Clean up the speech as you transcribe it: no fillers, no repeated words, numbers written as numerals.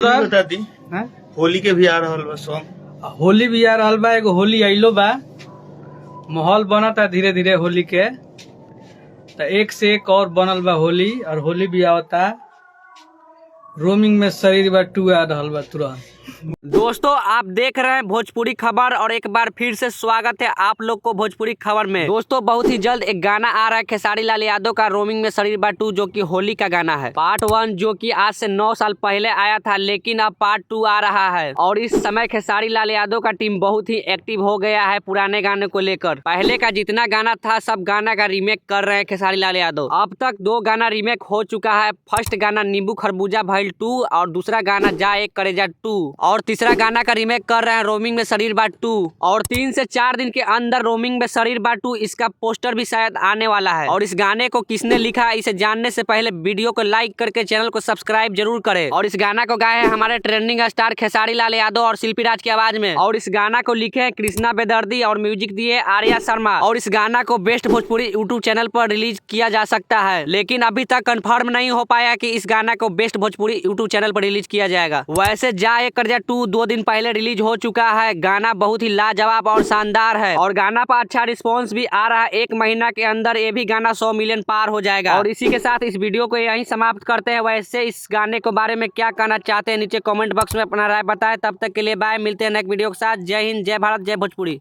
बता दी हैं? होली के भी आ रहल बा सॉन्ग। होली भी आ रहल बा, एगो होली आइलो बा, माहौल बनता धीरे धीरे होली के। तो एक से एक और बनल बा होली, और होली भी आवता। रोमिंग में शरीर बा 2 आ रहल बा तुरंत। दोस्तों आप देख रहे हैं भोजपुरी खबर, और एक बार फिर से स्वागत है आप लोग को भोजपुरी खबर में। दोस्तों बहुत ही जल्द एक गाना आ रहा है खेसारी लाल यादव का, रोमिंग में शरीर बा 2, जो कि होली का गाना है। पार्ट 1 जो कि आज से 9 साल पहले आया था, लेकिन अब पार्ट 2 आ रहा है। और इस समय खेसारी लाल यादव का टीम बहुत ही एक्टिव हो गया है पुराने गाने को लेकर। पहले का जितना गाना था सब गाना का रीमेक कर रहे हैं खेसारी लाल यादव। अब तक 2 गाना रीमेक हो चुका है। फर्स्ट गाना नींबू खरबूजा भइल 2, और दूसरा गाना जा एक करेजा 2, और तीसरा गाना का रीमेक कर रहे हैं रोमिंग में शरीर बा 2। और 3 से 4 दिन के अंदर रोमिंग में शरीर बा 2 इसका पोस्टर भी शायद आने वाला है। और इस गाने को किसने लिखा है इसे जानने से पहले वीडियो को लाइक करके चैनल को सब्सक्राइब जरूर करें। और इस गाना को गाए हैं हमारे ट्रेंडिंग स्टार खेसारी लाल यादव और शिल्पी राज की आवाज में। और इस गाना को लिखे हैं कृष्णा बेदर्दी, और म्यूजिक दिए आर्या शर्मा। और इस गाना को बेस्ट भोजपुरी यूट्यूब चैनल पर रिलीज किया जा सकता है, लेकिन अभी तक कंफर्म नहीं हो पाया कि इस गाना को बेस्ट भोजपुरी यूट्यूब चैनल पर रिलीज किया जाएगा। वैसे जा एक कर्जा 2 2 दिन पहले रिलीज हो चुका है। गाना बहुत ही लाजवाब और शानदार है, और गाना पर अच्छा रिस्पांस भी आ रहा है। 1 महीना के अंदर ये भी गाना 100 मिलियन पार हो जाएगा। और इसी के साथ इस वीडियो को यहीं समाप्त करते हैं। वैसे इस गाने के बारे में क्या कहना चाहते हैं नीचे कमेंट बॉक्स में अपना राय बताएं। तब तक के लिए बाय, मिलते हैं नेक्स्ट वीडियो के साथ। जय हिंद, जय भारत, जय भोजपुरी।